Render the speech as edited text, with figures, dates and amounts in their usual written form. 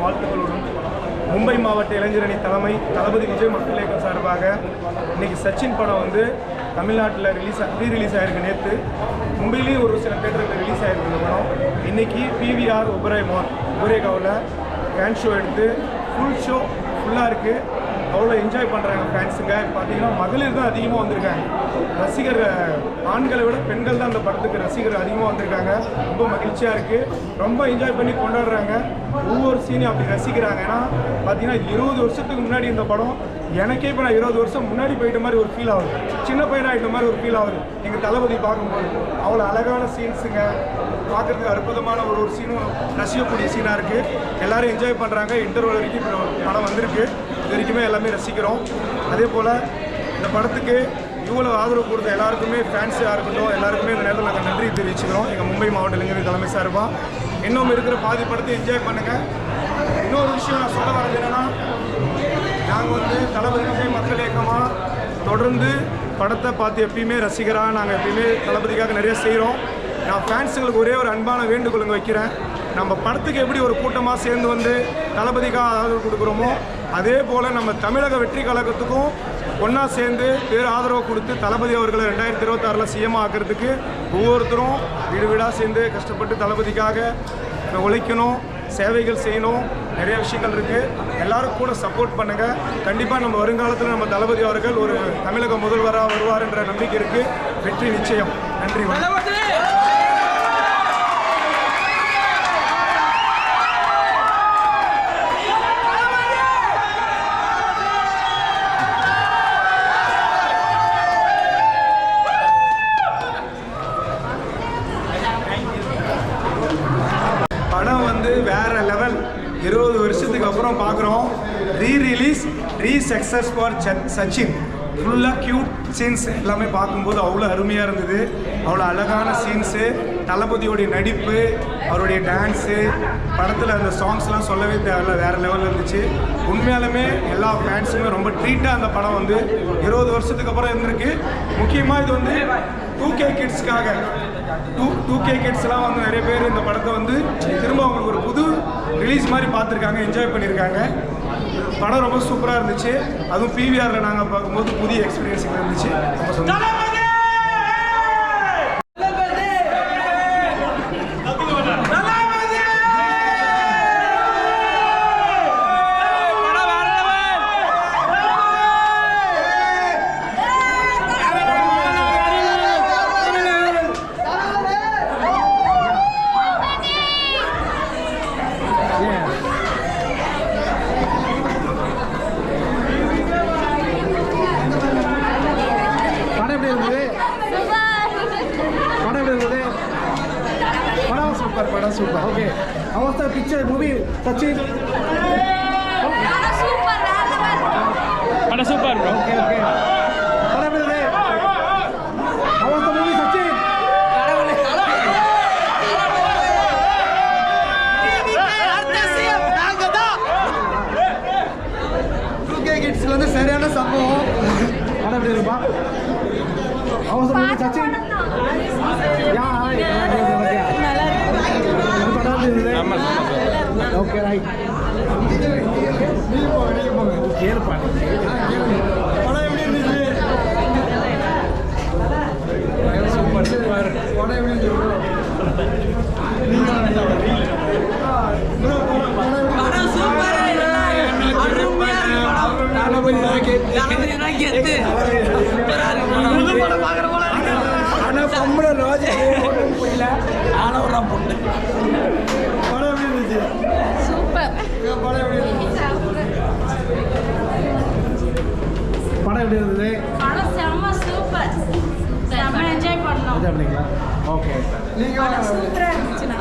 வாழ்த்துக்களுடன் மும்பை மாவட்ட இளைஞரணி தலைமை தளபதி விஜய் மக்கள் இயக்கம் சார்பாக இன்றைக்கி சச்சின் படம் வந்து தமிழ்நாட்டில் ரீ-ரிலீஸ் ஆகிருக்கு. நேற்று மும்பையிலேயும் ஒரு சில தேட்டரில் ரிலீஸ் ஆகிருக்கு இந்த படம். இன்றைக்கி பிவிஆர் உபரேகாவில் ஃபேன் ஷோ எடுத்து ஃபுல் ஷோ ஃபுல்லாக இருக்குது. அவ்வளோ என்ஜாய் பண்ணுறாங்க ஃபேன்ஸுங்க. பார்த்தீங்கன்னா மகளிர் தான் அதிகமாக வந்திருக்காங்க. ரசிகர் ஆண்களை விட பெண்கள் தான் அந்த படத்துக்கு ரசிகர் அதிகமாக வந்திருக்காங்க. ரொம்ப மகிழ்ச்சியாக இருக்குது. ரொம்ப என்ஜாய் பண்ணி கொண்டாடுறாங்க. ஒவ்வொரு சீனையும் அப்படி ரசிக்கிறாங்க. ஏன்னா பார்த்தீங்கன்னா 20 வருஷத்துக்கு முன்னாடி இந்த படம் எனக்கே இப்போ நான் 20 வருஷம் முன்னாடி போயிட்ட மாதிரி ஒரு ஃபீல் ஆகுது. சின்ன பையனாக ஆகிட்ட மாதிரி ஒரு ஃபீல் ஆகுது எங்கள் தளபதி பார்க்கும்போது. அவ்வளோ அழகான சீன்ஸுங்க, பார்க்குறதுக்கு அற்புதமான ஒரு சீனும் ரசிக்கக்கூடிய சீனாக இருக்குது. எல்லோரும் என்ஜாய் பண்ணுறாங்க. இன்டர்வல் வரைக்கும் இப்போ படம் வந்திருக்கு. இது வரைக்குமே எல்லாமே ரசிக்கிறோம். அதே போல் இந்த படத்துக்கு இவ்வளோ ஆதரவு கொடுத்த எல்லாருக்குமே ஃபேன்ஸாக இருக்கட்டும் எல்லாருக்குமே இந்த நேரத்தில் நாங்கள் நன்றி தெரிவிச்சுக்கிறோம். எங்கள் மும்பை மாவட்ட இளைஞர் தலைமை சார்பாக இன்னும் இருக்கிற பாதி படத்தை என்ஜாய் பண்ணுங்கள். இன்னொரு விஷயம் நான் சொல்ல வரது என்னென்னா, நாங்கள் வந்து தளபதி விஜய் மக்கள் இயக்கமாக தொடர்ந்து படத்தை பார்த்து எப்பயுமே ரசிகராக நாங்கள் எப்பயுமே தளபதிக்காக நிறைய செய்கிறோம். நான் ஃபேன்ஸுங்களுக்கு ஒரே ஒரு அன்பான வேண்டுகோளுங்க வைக்கிறேன். நம்ம படத்துக்கு எப்படி ஒரு கூட்டமாக சேர்ந்து வந்து தளபதிக்காக ஆதரவு கொடுக்குறோமோ அதே போல் நம்ம தமிழக வெற்றி கழகத்துக்கும் ஒன்றா சேர்ந்து பேர் ஆதரவு கொடுத்து தளபதி அவர்களை 2026 சிஎம் ஆக்கிறதுக்கு ஒவ்வொருத்தரும் வீடு வீடாக சேர்ந்து கஷ்டப்பட்டு தளபதிக்காக உழைக்கணும், சேவைகள் செய்யணும். நிறைய விஷயங்கள் இருக்குது. எல்லோரும் கூட சப்போர்ட் பண்ணுங்கள். கண்டிப்பாக நம்ம வருங்காலத்தில் நம்ம தளபதி அவர்கள் ஒரு தமிழக முதல்வராக வருவார் என்ற நம்பிக்கை இருக்குது. வெற்றி நிச்சயம். நன்றி. படம் வந்து வேறு லெவல். 20 வருஷத்துக்கு அப்புறம் பார்க்குறோம். Success for Sachin. ஃபுல்லாக க்யூட் சீன்ஸ் எல்லாமே பார்க்கும்போது அவ்வளோ அருமையாக இருந்தது. அவ்வளோ அழகான சீன்ஸு, தளபதியோடைய நடிப்பு, அவருடைய டான்ஸு, படத்தில் அந்த சாங்ஸ்லாம் சொல்லவே தேவையில்ல, வேறு லெவலில் இருந்துச்சு. உண்மையாலுமே எல்லா ஃபேன்ஸுமே ரொம்ப ட்ரீட்டாக அந்த படம் வந்து 20 வருஷத்துக்கு அப்புறம் இருந்திருக்கு. முக்கியமாக இது வந்து 2K கிட்ஸ்க்காக 2K கிட்ஸ்லாம் வந்து நிறைய பேர் இந்த படத்தை வந்து திரும்ப அவங்களுக்கு ஒரு புது ரிலீஸ் மாதிரி பார்த்துருக்காங்க, என்ஜாய் பண்ணியிருக்காங்க. படம் ரொம்ப சூப்பராக இருந்துச்சு. அதுவும் பிவிஆரில் நாங்கள் பார்க்கும்போது புதிய எக்ஸ்பீரியன்ஸ் இருந்துச்சு. ரொம்ப சந்தோஷம். Pada super. Okay. How was the picture movie? Sachin. Pada super. Pada super, bro. Okay. Pada boleh. How was the movie Sachin? Pada boleh. Ini arti siap. Nagada. 2K kids வந்து சரியான சம்பவம். Pada boleh lupa. How was the movie Sachin? Ya. Okay, right. படம் எப்படி இருந்தது? படம் செம்ம super. செம்ம enjoy பண்ணோம். ஓகே. சூப்பரா இருந்துச்சுண்ணா.